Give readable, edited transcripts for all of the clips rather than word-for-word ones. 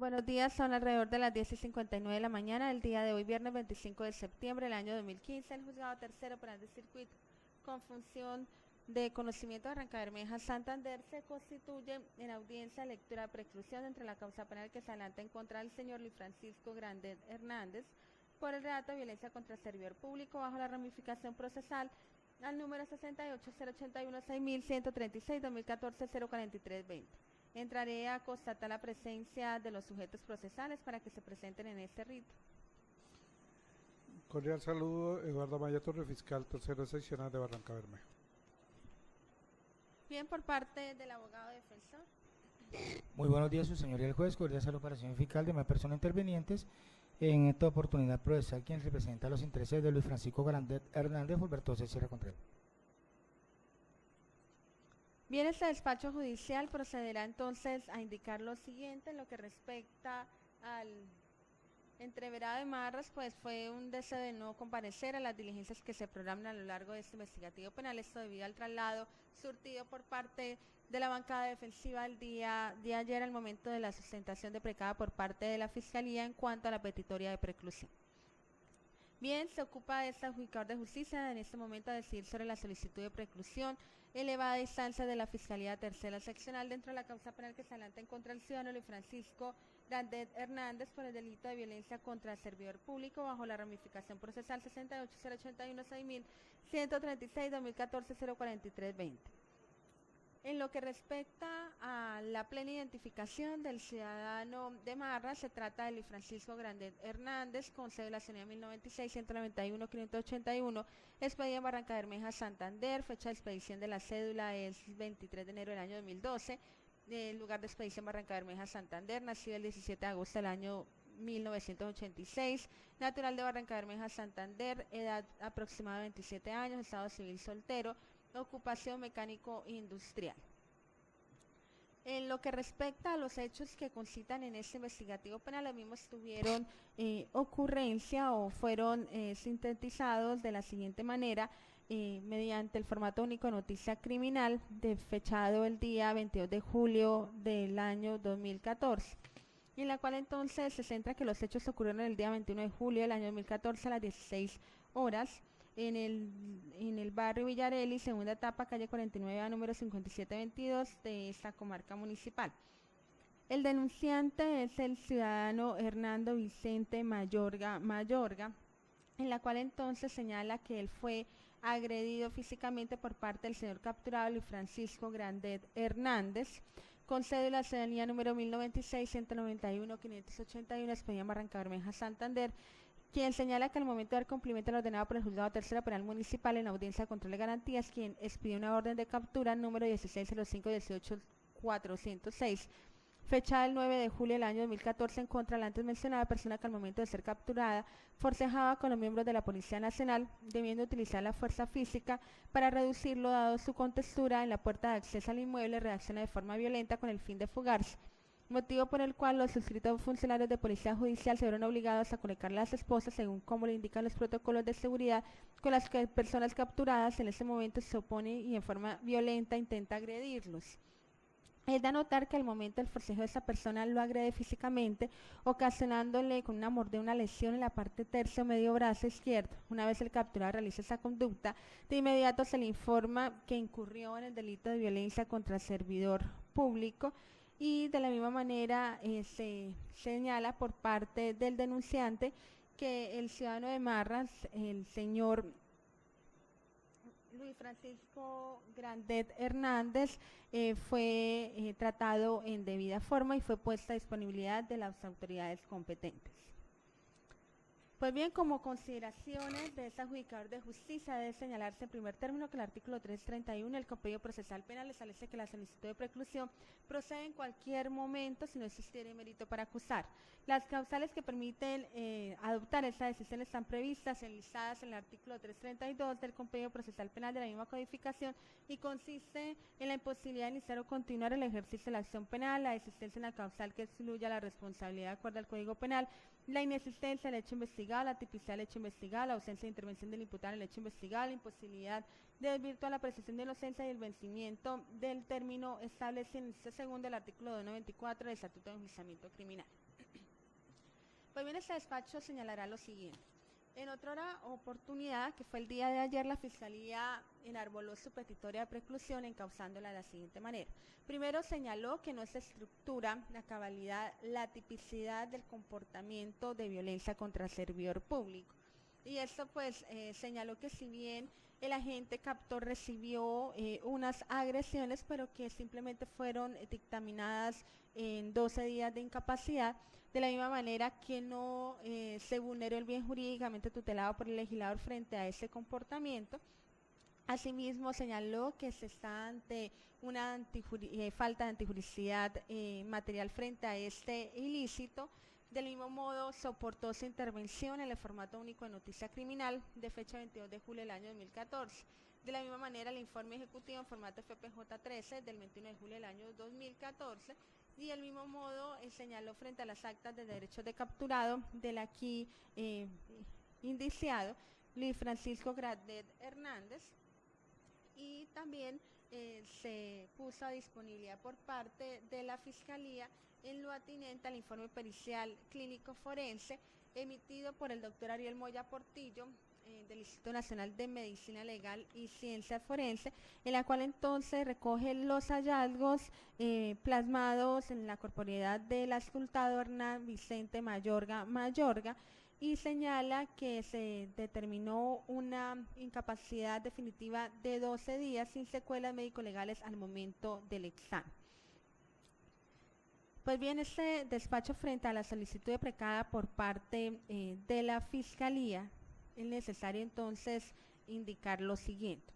Buenos días, son alrededor de las 10:59 de la mañana del día de hoy, viernes 25 de septiembre del año 2015. El juzgado tercero penal de circuito con función de conocimiento de Barrancabermeja Santander se constituye en audiencia lectura de preclusión entre la causa penal que se adelanta en contra del señor Luis Francisco Grandet Hernández por el relato de violencia contra el servidor público bajo la ramificación procesal al número 68-081-6136-2036-2014-043-20. Entraré a constatar la presencia de los sujetos procesales para que se presenten en este rito. Cordial saludo, Eduardo Amaya Torre, fiscal tercero seccional de Barrancabermeja. Bien, por parte del abogado defensor. Muy buenos días, su señoría el juez. Cordial saludo para el señor fiscal de más personas intervinientes. En esta oportunidad procesal, quien representa los intereses de Luis Francisco Grandet Hernández, Fulberto César Contreras. Bien, este despacho judicial procederá entonces a indicar lo siguiente en lo que respecta al entreverado de Marras, pues fue un deseo de no comparecer a las diligencias que se programan a lo largo de este investigativo penal, esto debido al traslado surtido por parte de la bancada defensiva el día de ayer al momento de la sustentación de precada por parte de la Fiscalía en cuanto a la petitoria de preclusión. Bien, se ocupa este adjudicador de justicia en este momento a decidir sobre la solicitud de preclusión elevada a instancia de la Fiscalía Tercera Seccional dentro de la causa penal que se adelanta en contra del ciudadano Luis Francisco Grandet Hernández por el delito de violencia contra el servidor público bajo la ramificación procesal 68-081-6136-2014-043-20. En lo que respecta a la plena identificación del ciudadano de Marras, se trata de Luis Francisco Grandet Hernández, con cédula nacional 1096-191-581, expedida en Barrancabermeja, Santander, fecha de expedición de la cédula es 23 de enero del año 2012, el lugar de expedición Barrancabermeja, Santander, nacido el 17 de agosto del año 1986, natural de Barrancabermeja, Santander, edad aproximada de 27 años, estado civil soltero, ocupación mecánico industrial. En lo que respecta a los hechos que concitan en este investigativo penal, los mismos tuvieron ocurrencia o fueron sintetizados de la siguiente manera, mediante el formato único de noticia criminal, fechado el día 22 de julio del año 2014. En la cual entonces se centra que los hechos ocurrieron el día 21 de julio del año 2014 a las 16 horas en el barrio Villarelli, segunda etapa, calle 49A, número 5722 de esta comarca municipal. El denunciante es el ciudadano Hernando Vicente Mayorga, en la cual entonces señala que él fue agredido físicamente por parte del señor capturado Luis Francisco Grandet Hernández, con cédula ciudadanía número 1096-191-581, expedida en Barrancabermeja, Santander, quien señala que al momento de dar cumplimiento al ordenado por el juzgado tercero penal municipal en audiencia de control de garantías, quien expidió una orden de captura número 1605-18406, fecha del 9 de julio del año 2014 en contra de la antes mencionada persona que al momento de ser capturada forcejaba con los miembros de la Policía Nacional, debiendo utilizar la fuerza física para reducirlo dado su contextura en la puerta de acceso al inmueble, reacciona de forma violenta con el fin de fugarse, motivo por el cual los suscritos funcionarios de policía judicial se vieron obligados a colocar a las esposas según como le indican los protocolos de seguridad, con las que personas capturadas en ese momento se oponen y en forma violenta intenta agredirlos. Es de notar que al momento del forcejeo de esa persona lo agrede físicamente, ocasionándole con una mordida una lesión en la parte tercio medio brazo izquierdo. Una vez el capturado realiza esa conducta, de inmediato se le informa que incurrió en el delito de violencia contra el servidor público, y de la misma manera se señala por parte del denunciante que el ciudadano de Marras, el señor Luis Francisco Grandet Hernández, fue tratado en debida forma y fue puesta a disponibilidad de las autoridades competentes. Pues bien, como consideraciones de este adjudicador de justicia, debe señalarse en primer término que el artículo 331 del Código Procesal Penal establece que la solicitud de preclusión procede en cualquier momento si no existiera mérito para acusar. Las causales que permiten adoptar esta decisión están previstas, enlistadas en el artículo 332 del Código Procesal Penal de la misma codificación y consiste en la imposibilidad de iniciar o continuar el ejercicio de la acción penal, la existencia de una causal que excluya la responsabilidad de acuerdo al Código Penal, la inexistencia del hecho investigado, la tipicidad del hecho investigado, la ausencia de intervención del imputado en el hecho investigado, la imposibilidad de desvirtuar la presunción de inocencia y el vencimiento del término establecido en el segundo del artículo 294 del Estatuto de Enjuiciamiento Criminal. Pues bien, este despacho señalará lo siguiente. En otra oportunidad, que fue el día de ayer, la Fiscalía enarboló su petitoria de preclusión encauzándola de la siguiente manera. Primero señaló que no se estructura la cabalidad, la tipicidad del comportamiento de violencia contra el servidor público. Y esto pues señaló que si bien el agente captor recibió unas agresiones, pero que simplemente fueron dictaminadas en 12 días de incapacidad, de la misma manera que no se vulneró el bien jurídicamente tutelado por el legislador frente a ese comportamiento. Asimismo, señaló que se está ante una falta de antijuricidad material frente a este ilícito. Del mismo modo, soportó su intervención en el formato único de noticia criminal de fecha 22 de julio del año 2014. De la misma manera, el informe ejecutivo en formato FPJ 13 del 21 de julio del año 2014. Y del mismo modo señaló frente a las actas de derechos de capturado del aquí indiciado Luis Francisco Grandet Hernández, y también se puso a disponibilidad por parte de la Fiscalía en lo atinente al informe pericial clínico forense emitido por el doctor Ariel Moya Portillo del Instituto Nacional de Medicina Legal y Ciencias Forense, en la cual entonces recoge los hallazgos plasmados en la corporeidad del auscultado Hernán Vicente Mayorga y señala que se determinó una incapacidad definitiva de 12 días sin secuelas médico-legales al momento del examen. Pues bien, este despacho frente a la solicitud deprecada por parte de la Fiscalía, es necesario entonces indicar lo siguiente.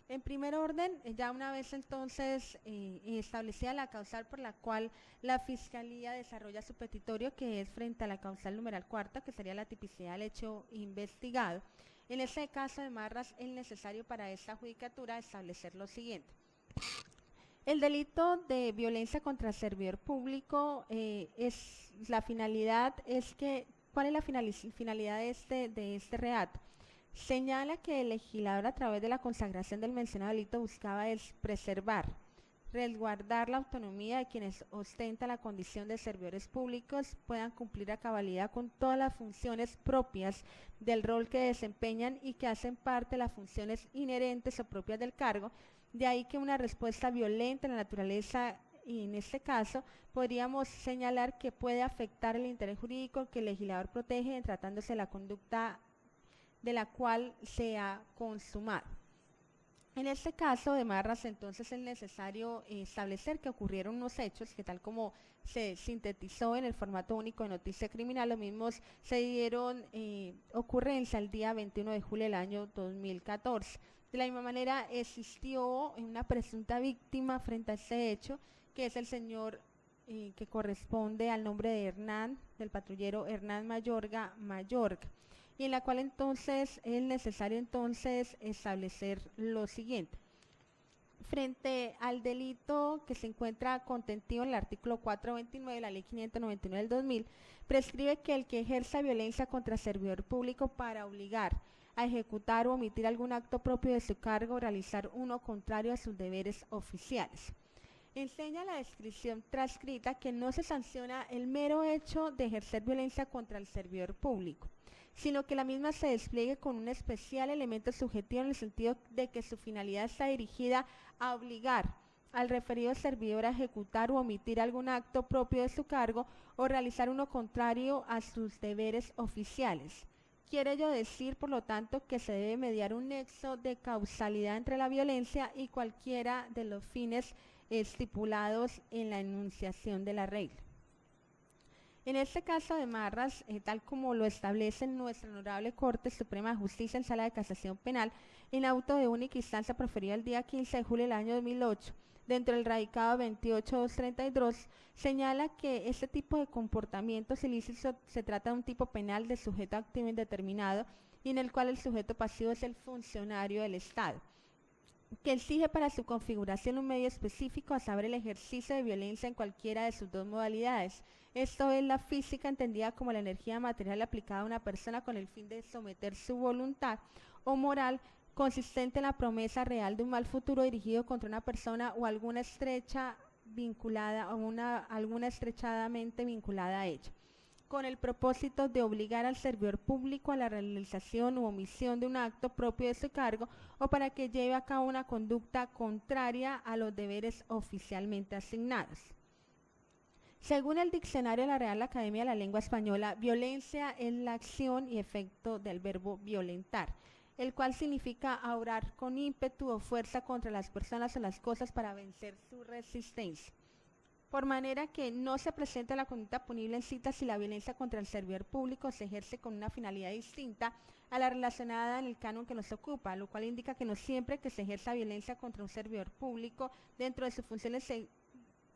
En primer orden, ya una vez entonces establecida la causal por la cual la Fiscalía desarrolla su petitorio, que es frente a la causal numeral cuarta, que sería la tipicidad del hecho investigado. En ese caso de Marras, es necesario para esta judicatura establecer lo siguiente. El delito de violencia contra el servidor público ¿cuál es la finalidad de este reato? Señala que el legislador, a través de la consagración del mencionado delito, buscaba preservar, resguardar la autonomía de quienes ostentan la condición de servidores públicos, puedan cumplir a cabalidad con todas las funciones propias del rol que desempeñan y que hacen parte de las funciones inherentes o propias del cargo. De ahí que una respuesta violenta en la naturaleza, y en este caso podríamos señalar que puede afectar el interés jurídico que el legislador protege en tratándose de la conducta de la cual se ha consumado. En este caso de Marras, entonces es necesario establecer que ocurrieron unos hechos que, tal como se sintetizó en el formato único de noticia criminal, los mismos se dieron ocurrencia el día 21 de julio del año 2014. De la misma manera, existió una presunta víctima frente a ese hecho, que es el señor que corresponde al nombre de Hernán, del patrullero Hernán Mayorga, y en la cual entonces es necesario entonces establecer lo siguiente. Frente al delito que se encuentra contenido en el artículo 429 de la ley 599 del 2000, prescribe que el que ejerza violencia contra servidor público para obligar a ejecutar o omitir algún acto propio de su cargo o realizar uno contrario a sus deberes oficiales. Enseña la descripción transcrita que no se sanciona el mero hecho de ejercer violencia contra el servidor público, sino que la misma se despliegue con un especial elemento subjetivo en el sentido de que su finalidad está dirigida a obligar al referido servidor a ejecutar o omitir algún acto propio de su cargo o realizar uno contrario a sus deberes oficiales. Quiere ello decir, por lo tanto, que se debe mediar un nexo de causalidad entre la violencia y cualquiera de los fines estipulados en la enunciación de la regla. En este caso de Marras, tal como lo establece nuestra Honorable Corte Suprema de Justicia en Sala de Casación Penal, en auto de única instancia proferido el día 15 de julio del año 2008, dentro del radicado 28232, señala que este tipo de comportamientos ilícitos se trata de un tipo penal de sujeto activo indeterminado y en el cual el sujeto pasivo es el funcionario del Estado, que exige para su configuración un medio específico, a saber el ejercicio de violencia en cualquiera de sus dos modalidades. Esto es la física, entendida como la energía material aplicada a una persona con el fin de someter su voluntad, o moral, consistente en la promesa real de un mal futuro dirigido contra una persona o alguna estrechadamente vinculada a ella. con el propósito de obligar al servidor público a la realización u omisión de un acto propio de su cargo o para que lleve a cabo una conducta contraria a los deberes oficialmente asignados. Según el diccionario de la Real Academia de la Lengua Española, violencia es la acción y efecto del verbo violentar, el cual significa obrar con ímpetu o fuerza contra las personas o las cosas para vencer su resistencia. Por manera que no se presenta la conducta punible en cita si la violencia contra el servidor público se ejerce con una finalidad distinta a la relacionada en el canon que nos ocupa, lo cual indica que no siempre que se ejerza violencia contra un servidor público dentro de sus funciones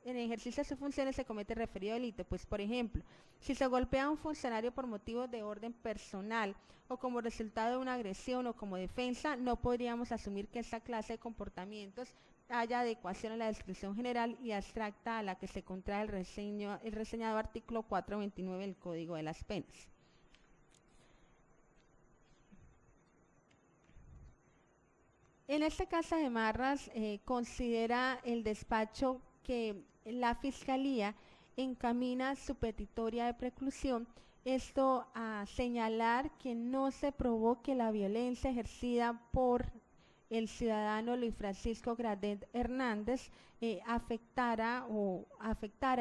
en ejercicio de sus funciones se comete el referido delito. Pues, por ejemplo, si se golpea a un funcionario por motivos de orden personal o como resultado de una agresión o como defensa, no podríamos asumir que esta clase de comportamientos haya adecuación a la descripción general y abstracta a la que se contrae el reseñado artículo 429 del Código de las Penas. En este caso de Marras, considera el despacho que la Fiscalía encamina su petitoria de preclusión, esto a señalar que no se probó que la violencia ejercida por el ciudadano Luis Francisco Grandet Hernández afectara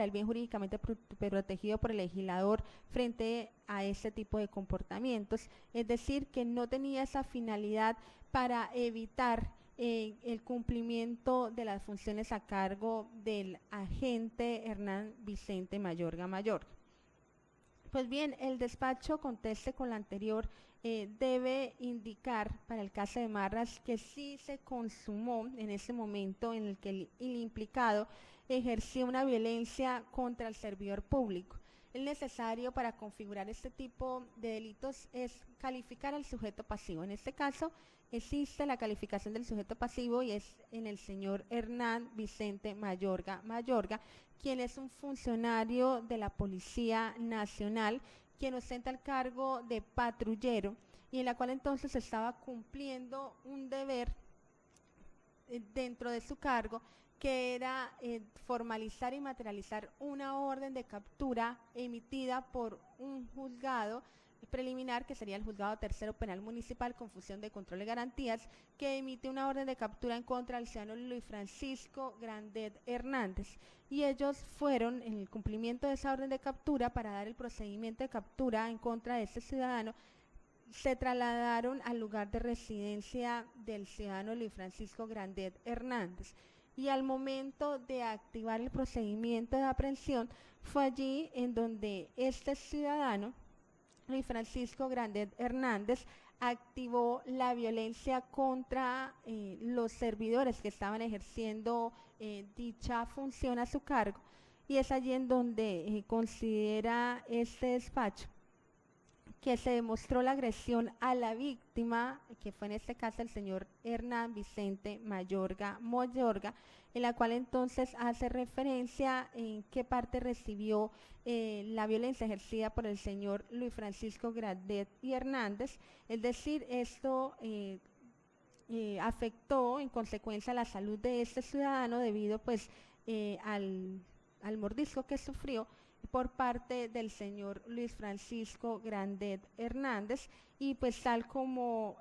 el bien jurídicamente protegido por el legislador frente a ese tipo de comportamientos, es decir, que no tenía esa finalidad para evitar el cumplimiento de las funciones a cargo del agente Hernán Vicente Mayorga. Pues bien, el despacho conteste con la anterior debe indicar para el caso de Marras que sí se consumó en ese momento en el que el implicado ejerció una violencia contra el servidor público. El necesario para configurar este tipo de delitos es calificar al sujeto pasivo. En este caso existe la calificación del sujeto pasivo y es en el señor Hernán Vicente Mayorga, quien es un funcionario de la Policía Nacional, quien ostenta el cargo de patrullero y en la cual entonces estaba cumpliendo un deber dentro de su cargo, que era formalizar y materializar una orden de captura emitida por un juzgado preliminar, que sería el Juzgado Tercero Penal Municipal con función de control de garantías, que emite una orden de captura en contra del ciudadano Luis Francisco Grandet Hernández. Y ellos fueron, en el cumplimiento de esa orden de captura, para dar el procedimiento de captura en contra de ese ciudadano, se trasladaron al lugar de residencia del ciudadano Luis Francisco Grandet Hernández. Y al momento de activar el procedimiento de aprehensión, fue allí en donde este ciudadano, Luis Francisco Grandet Hernández, activó la violencia contra los servidores que estaban ejerciendo dicha función a su cargo, y es allí en donde considera este despacho que se demostró la agresión a la víctima, que fue en este caso el señor Hernán Vicente Mayorga, en la cual entonces hace referencia en qué parte recibió la violencia ejercida por el señor Luis Francisco Grandet y Hernández, es decir, esto afectó en consecuencia la salud de este ciudadano debido pues al mordisco que sufrió por parte del señor Luis Francisco Grandet Hernández, y pues tal como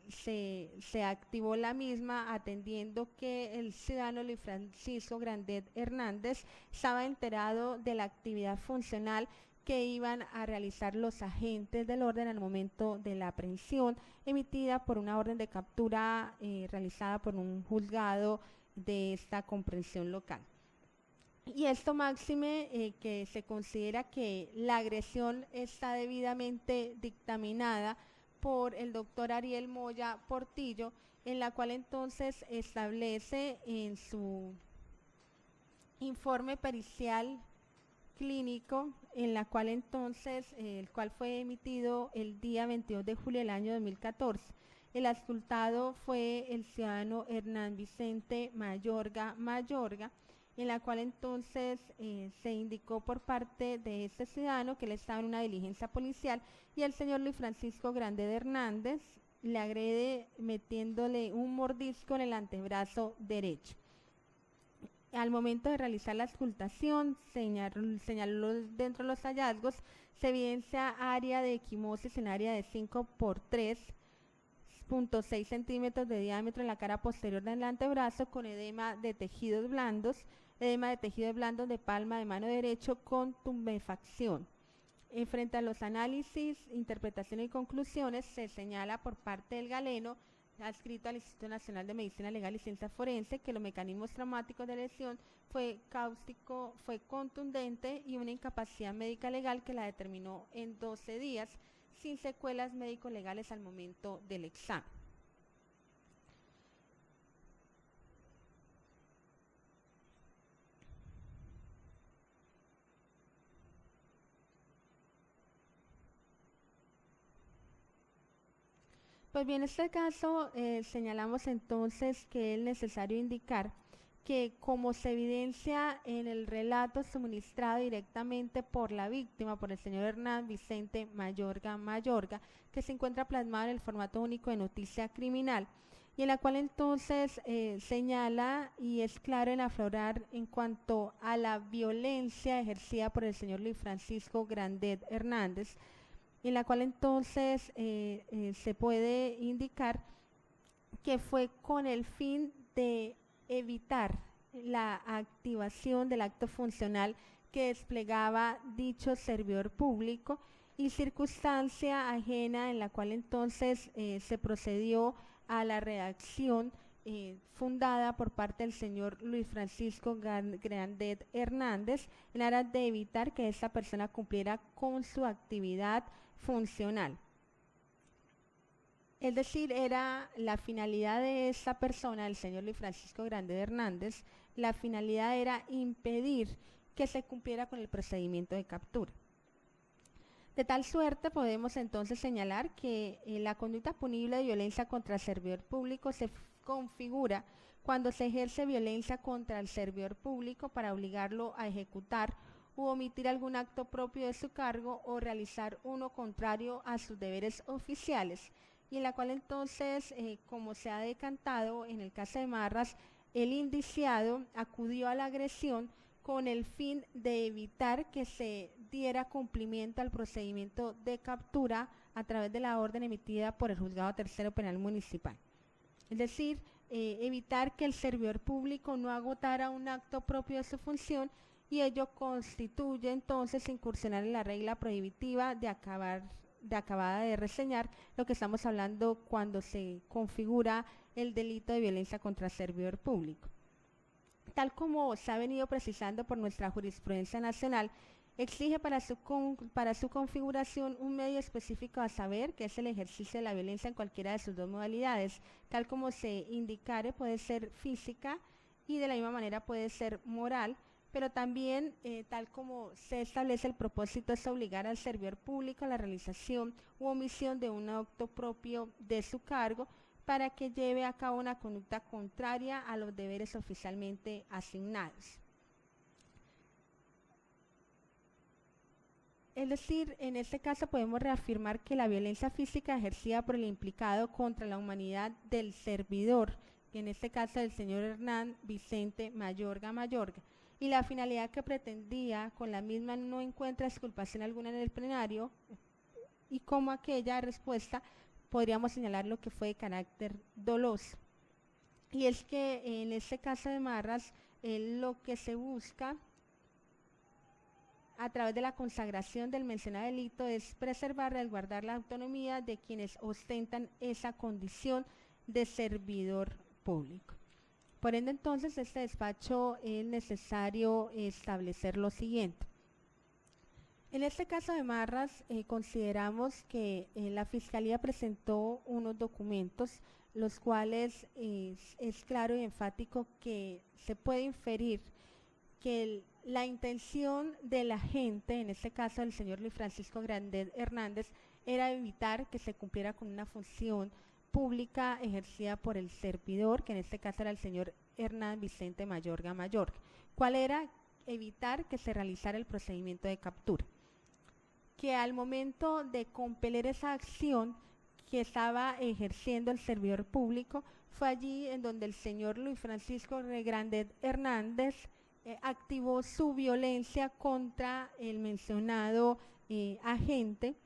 se activó la misma, atendiendo que el ciudadano Luis Francisco Grandet Hernández estaba enterado de la actividad funcional que iban a realizar los agentes del orden al momento de la aprehensión emitida por una orden de captura realizada por un juzgado de esta comprensión local. Y esto máxime que se considera que la agresión está debidamente dictaminada por el doctor Ariel Moya Portillo, en la cual entonces establece en su informe pericial clínico, en la cual entonces, el cual fue emitido el día 22 de julio del año 2014. El auscultado fue el ciudadano Hernán Vicente Mayorga, en la cual entonces se indicó por parte de este ciudadano que él estaba en una diligencia policial y el señor Luis Francisco Grandet Hernández le agrede metiéndole un mordisco en el antebrazo derecho. al momento de realizar la auscultación, señaló dentro de los hallazgos, se evidencia área de equimosis en área de 5 por 3.6 centímetros de diámetro en la cara posterior del antebrazo, con edema de tejidos blandos de palma de mano derecho con tumefacción. Frente a los análisis, interpretaciones y conclusiones, se señala por parte del galeno, adscrito al Instituto Nacional de Medicina Legal y Ciencia Forense, que los mecanismos traumáticos de lesión fue contundente y una incapacidad médica legal que la determinó en 12 días, sin secuelas médico-legales al momento del examen. Pues bien, en este caso señalamos entonces que es necesario indicar que, como se evidencia en el relato suministrado directamente por la víctima, por el señor Hernán Vicente Mayorga, que se encuentra plasmado en el formato único de noticia criminal, y en la cual entonces señala y es claro en aflorar en cuanto a la violencia ejercida por el señor Luis Francisco Grandet Hernández, en la cual entonces se puede indicar que fue con el fin de evitar la activación del acto funcional que desplegaba dicho servidor público, y circunstancia ajena en la cual entonces se procedió a la redacción fundada por parte del señor Luis Francisco Grandet Hernández, en aras de evitar que esta persona cumpliera con su actividad funcional. Es decir, era la finalidad de esta persona, el señor Luis Francisco Grandet Hernández, la finalidad era impedir que se cumpliera con el procedimiento de captura. De tal suerte podemos entonces señalar que la conducta punible de violencia contra el servidor público se configura cuando se ejerce violencia contra el servidor público para obligarlo a ejecutar u omitir algún acto propio de su cargo o realizar uno contrario a sus deberes oficiales, y en la cual entonces, como se ha decantado en el caso de Marras, el indiciado acudió a la agresión con el fin de evitar que se diera cumplimiento al procedimiento de captura a través de la orden emitida por el Juzgado Tercero Penal Municipal. Es decir, evitar que el servidor público no agotara un acto propio de su función, y ello constituye entonces incursionar en la regla prohibitiva de acabada de reseñar, lo que estamos hablando cuando se configura el delito de violencia contra el servidor público. Tal como se ha venido precisando por nuestra jurisprudencia nacional, exige para su configuración un medio específico a saber, que es el ejercicio de la violencia en cualquiera de sus dos modalidades, tal como se indicare, puede ser física y de la misma manera puede ser moral, pero también, tal como se establece, el propósito es obligar al servidor público a la realización u omisión de un acto propio de su cargo para que lleve a cabo una conducta contraria a los deberes oficialmente asignados. Es decir, en este caso podemos reafirmar que la violencia física ejercida por el implicado contra la humanidad del servidor, que en este caso el señor Hernán Vicente Mayorga, y la finalidad que pretendía con la misma no encuentra exculpación alguna en el plenario, y como aquella respuesta podríamos señalar lo que fue de carácter doloso. Y es que en este caso de Marras, lo que se busca a través de la consagración del mencionado delito es preservar, resguardar la autonomía de quienes ostentan esa condición de servidor público. Por ende, entonces, este despacho es necesario establecer lo siguiente. En este caso de Marras, consideramos que la Fiscalía presentó unos documentos, los cuales es claro y enfático que se puede inferir que la intención de la gente, en este caso del señor Luis Francisco Grandet Hernández, era evitar que se cumpliera con una función pública ejercida por el servidor, que en este caso era el señor Hernán Vicente Mayorga. ¿Cuál era? Evitar que se realizara el procedimiento de captura. Que al momento de compeler esa acción que estaba ejerciendo el servidor público, Fue allí en donde el señor Luis Francisco Grandet Hernández activó su violencia contra el mencionado agente,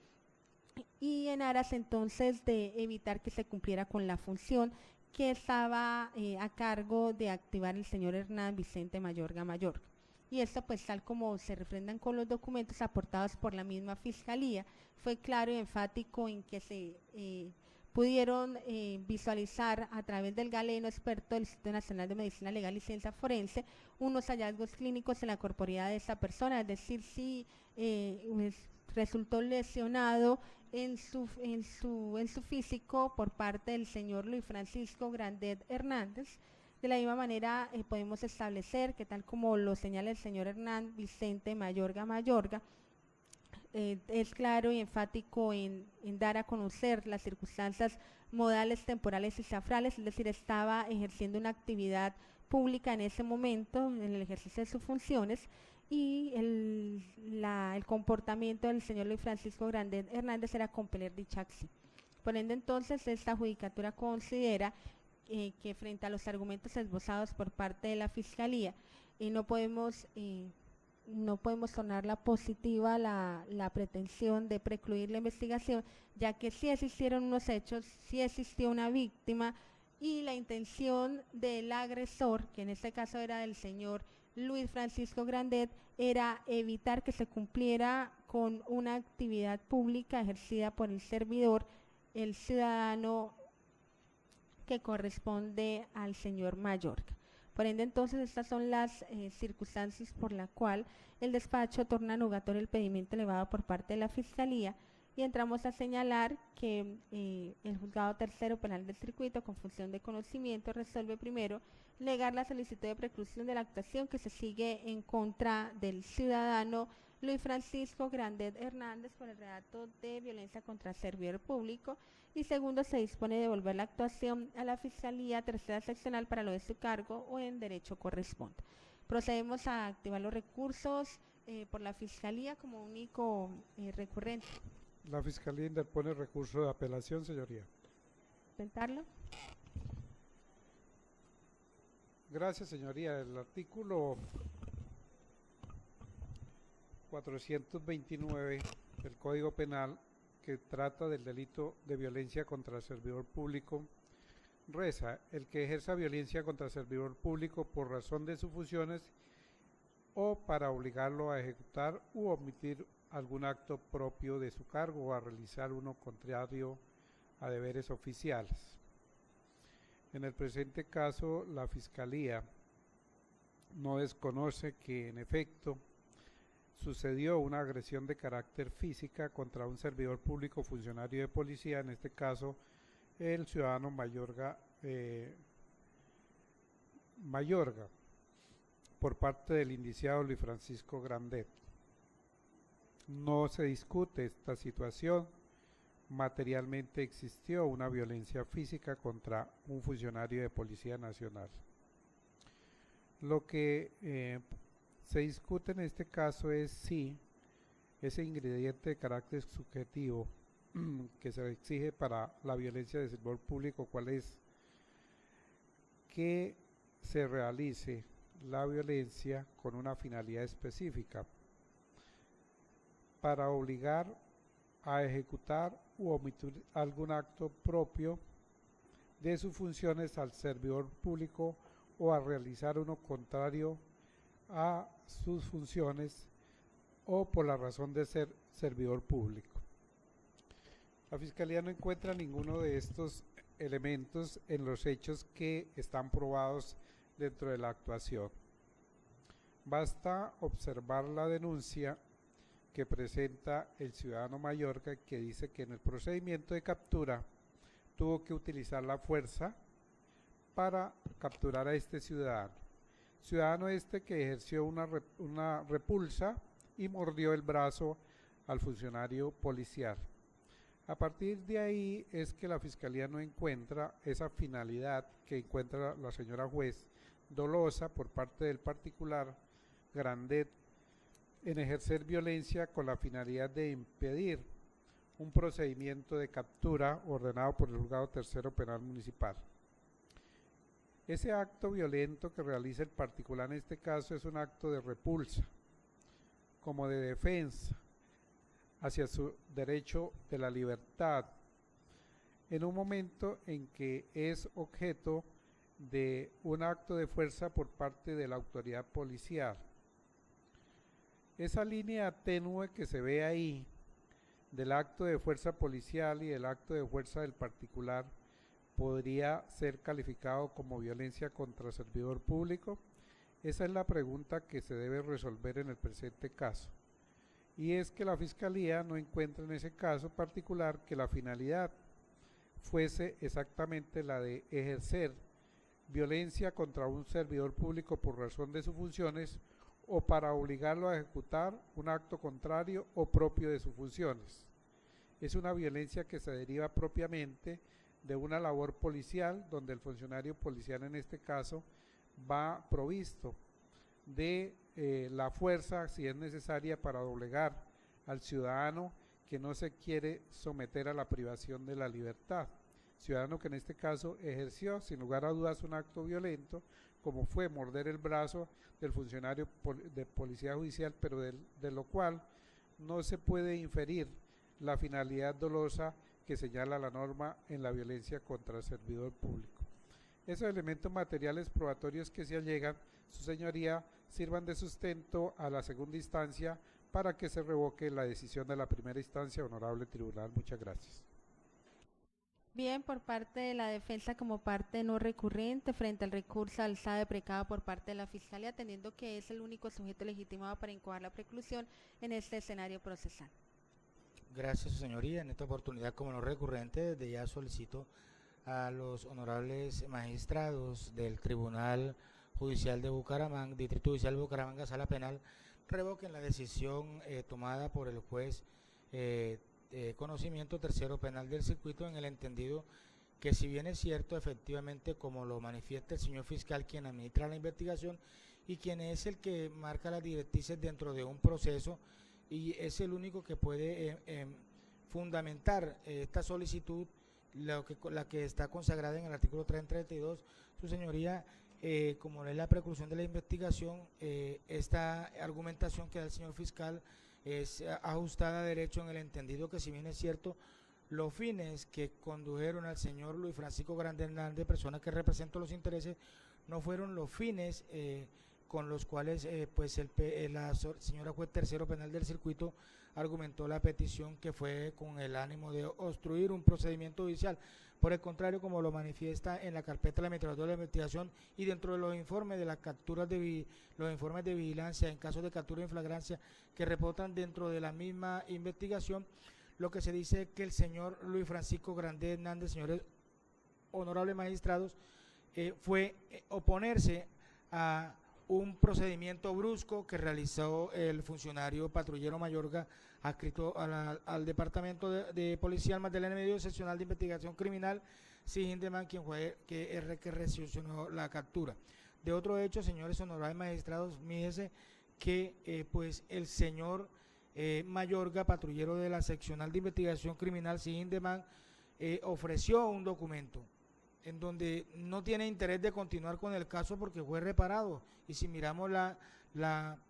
y en aras entonces de evitar que se cumpliera con la función que estaba a cargo de activar el señor Hernán Vicente Mayorga Mayorga. Y esto, pues tal como se refrendan con los documentos aportados por la misma Fiscalía, fue claro y enfático en que se pudieron visualizar a través del galeno experto del Instituto Nacional de Medicina Legal y Ciencia Forense unos hallazgos clínicos en la corporeidad de esta persona, es decir, si resultó lesionado en su físico por parte del señor Luis Francisco Grandet Hernández. De la misma manera podemos establecer que, tal como lo señala el señor Hernán Vicente Mayorga Mayorga, es claro y enfático en dar a conocer las circunstancias modales, temporales y cifrales, es decir, estaba ejerciendo una actividad pública en ese momento, en el ejercicio de sus funciones, y el comportamiento del señor Luis Francisco Grandet Hernández era compeler dicha acción. Por ende, entonces, esta judicatura considera que frente a los argumentos esbozados por parte de la Fiscalía, no podemos tornarla positiva la pretensión de precluir la investigación, ya que sí existieron unos hechos, sí existió una víctima, y la intención del agresor, que en este caso era del señor Luis Francisco Grandet, era evitar que se cumpliera con una actividad pública ejercida por el servidor, el ciudadano que corresponde al señor Mayorga. Por ende, entonces, estas son las circunstancias por la cual el despacho torna nugatorio el pedimento elevado por parte de la Fiscalía, y entramos a señalar que el Juzgado Tercero Penal del Circuito, con función de conocimiento, resuelve primero negar la solicitud de preclusión de la actuación que se sigue en contra del ciudadano Luis Francisco Grandet Hernández por el relato de violencia contra servidor público, y segundo, se dispone de devolver la actuación a la Fiscalía Tercera Seccional para lo de su cargo o en derecho corresponde. Procedemos a activar los recursos por la Fiscalía como único recurrente. La Fiscalía interpone recurso de apelación, señoría. ¿Intentarlo? Gracias, señoría. El artículo 429 del Código Penal, que trata del delito de violencia contra el servidor público, reza: el que ejerza violencia contra el servidor público por razón de sus funciones o para obligarlo a ejecutar u omitir algún acto propio de su cargo o a realizar uno contrario a deberes oficiales. En el presente caso, la Fiscalía no desconoce que, en efecto, sucedió una agresión de carácter física contra un servidor público funcionario de policía, en este caso el ciudadano Mayorga por parte del indiciado Luis Francisco Grandet. No se discute esta situación. Materialmente existió una violencia física contra un funcionario de Policía Nacional. Lo que se discute en este caso es si ese ingrediente de carácter subjetivo que se exige para la violencia de servidor público, ¿cuál es? Que se realice la violencia con una finalidad específica para obligar a ejecutar u omitir algún acto propio de sus funciones al servidor público o a realizar uno contrario a sus funciones o por la razón de ser servidor público. La Fiscalía no encuentra ninguno de estos elementos en los hechos que están probados dentro de la actuación. Basta observar la denuncia que presenta el ciudadano Mayorga, que dice que en el procedimiento de captura tuvo que utilizar la fuerza para capturar a este ciudadano. Ciudadano este que ejerció una repulsa y mordió el brazo al funcionario policial. A partir de ahí es que la Fiscalía no encuentra esa finalidad que encuentra la señora juez dolosa por parte del particular Grandet en ejercer violencia con la finalidad de impedir un procedimiento de captura ordenado por el Juzgado Tercero Penal Municipal. Ese acto violento que realiza el particular en este caso es un acto de repulsa, como de defensa hacia su derecho de la libertad, en un momento en que es objeto de un acto de fuerza por parte de la autoridad policial. Esa línea tenue que se ve ahí del acto de fuerza policial y del acto de fuerza del particular podría ser calificado como violencia contra servidor público. Esa es la pregunta que se debe resolver en el presente caso, y es que la Fiscalía no encuentra en ese caso particular que la finalidad fuese exactamente la de ejercer violencia contra un servidor público por razón de sus funciones o para obligarlo a ejecutar un acto contrario o propio de sus funciones. Es una violencia que se deriva propiamente de una labor policial, donde el funcionario policial en este caso va provisto de la fuerza, si es necesaria, para doblegar al ciudadano que no se quiere someter a la privación de la libertad. Ciudadano que en este caso ejerció sin lugar a dudas un acto violento, como fue morder el brazo del funcionario de policía judicial, pero de lo cual no se puede inferir la finalidad dolosa que señala la norma en la violencia contra el servidor público. Esos elementos materiales probatorios que se allegan, su señoría, sirvan de sustento a la segunda instancia para que se revoque la decisión de la primera instancia. Honorable tribunal, muchas gracias. Bien, por parte de la defensa como parte no recurrente frente al recurso alzado de precado por parte de la Fiscalía, atendiendo que es el único sujeto legitimado para incoar la preclusión en este escenario procesal. Gracias, su señoría. En esta oportunidad, como no recurrente, desde ya solicito a los honorables magistrados del Tribunal Judicial de Bucaramanga, Distrito Judicial de Bucaramanga, Sala Penal, revoquen la decisión tomada por el juez conocimiento tercero penal del circuito, en el entendido que, si bien es cierto, efectivamente, como lo manifiesta el señor fiscal, quien administra la investigación y quien es el que marca las directrices dentro de un proceso, y es el único que puede fundamentar esta solicitud, la que está consagrada en el artículo 332, su señoría, como es la preclusión de la investigación, esta argumentación que da el señor fiscal es ajustada a derecho, en el entendido que, si bien es cierto, los fines que condujeron al señor Luis Francisco Grande Hernández, persona que representa los intereses, no fueron los fines con los cuales la señora juez tercero penal del circuito argumentó la petición, que fue con el ánimo de obstruir un procedimiento judicial. Por el contrario, como lo manifiesta en la carpeta de la Administración de la Investigación y dentro de los informes de las capturas los informes de vigilancia en caso de captura en flagrancia que reportan dentro de la misma investigación, lo que se dice es que el señor Luis Francisco Grande Hernández, señores honorables magistrados, fue oponerse a un procedimiento brusco que realizó el funcionario patrullero Mayorga, adscrito al Departamento de Policía Magdalena Medio Seccional de Investigación Criminal, Sigindeman, quien fue que recepcionó la captura. De otro hecho, señores honorables magistrados, fíjense que pues el señor Mayorga, patrullero de la Seccional de Investigación Criminal, Sigindeman, ofreció un documento en donde no tiene interés de continuar con el caso porque fue reparado. Y si miramos la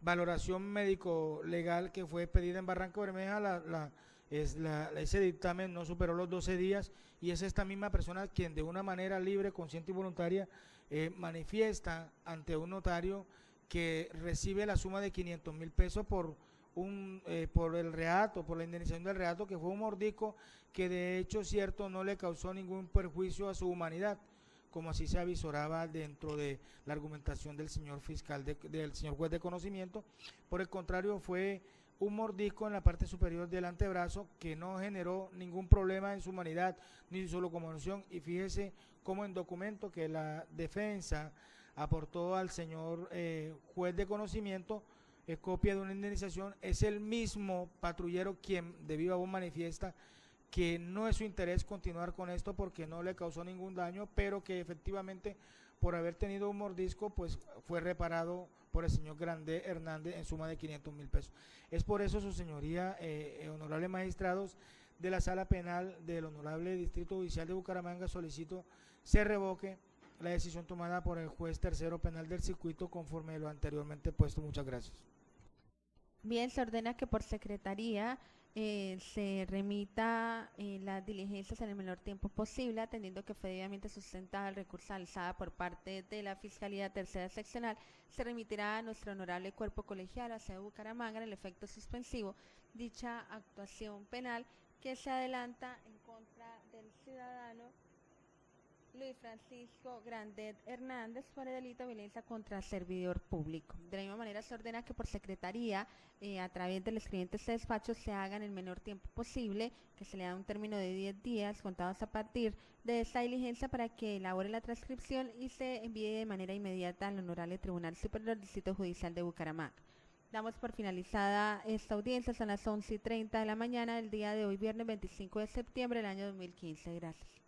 valoración médico-legal que fue pedida en Barranca Bermeja, ese dictamen no superó los 12 días, y es esta misma persona quien, de una manera libre, consciente y voluntaria, manifiesta ante un notario que recibe la suma de 500.000 pesos por el reato, por la indemnización del reato, que fue un mordisco que, de hecho, cierto, no le causó ningún perjuicio a su humanidad, como así se avisoraba dentro de la argumentación del señor fiscal, del señor juez de conocimiento. Por el contrario, fue un mordisco en la parte superior del antebrazo que no generó ningún problema en su humanidad ni su locomoción. Y fíjese cómo en documento que la defensa aportó al señor juez de conocimiento, copia de una indemnización, es el mismo patrullero quien de viva voz manifiesta que no es su interés continuar con esto porque no le causó ningún daño, pero que efectivamente, por haber tenido un mordisco, pues fue reparado por el señor Grande Hernández en suma de 500.000 pesos. Es por eso, su señoría, honorables magistrados, de la Sala Penal del Honorable Distrito Judicial de Bucaramanga, solicito se revoque la decisión tomada por el juez tercero penal del circuito conforme lo anteriormente puesto. Muchas gracias. Bien, se ordena que por secretaría se remita las diligencias en el menor tiempo posible, atendiendo que fue debidamente sustentada el recurso alzada por parte de la Fiscalía Tercera Seccional. Se remitirá a nuestro honorable cuerpo colegial, a sede Bucaramanga, en el efecto suspensivo dicha actuación penal que se adelanta en contra del ciudadano Luis Francisco Grandet Hernández por el delito de violencia contra servidor público. De la misma manera se ordena que por secretaría, a través del escribiente de este despacho, se haga en el menor tiempo posible, que se le da un término de 10 días contados a partir de esta diligencia para que elabore la transcripción y se envíe de manera inmediata al Honorable Tribunal Superior del Distrito Judicial de Bucaramanga. Damos por finalizada esta audiencia, son las 11:30 de la mañana del día de hoy, viernes 25 de septiembre del año 2015. Gracias.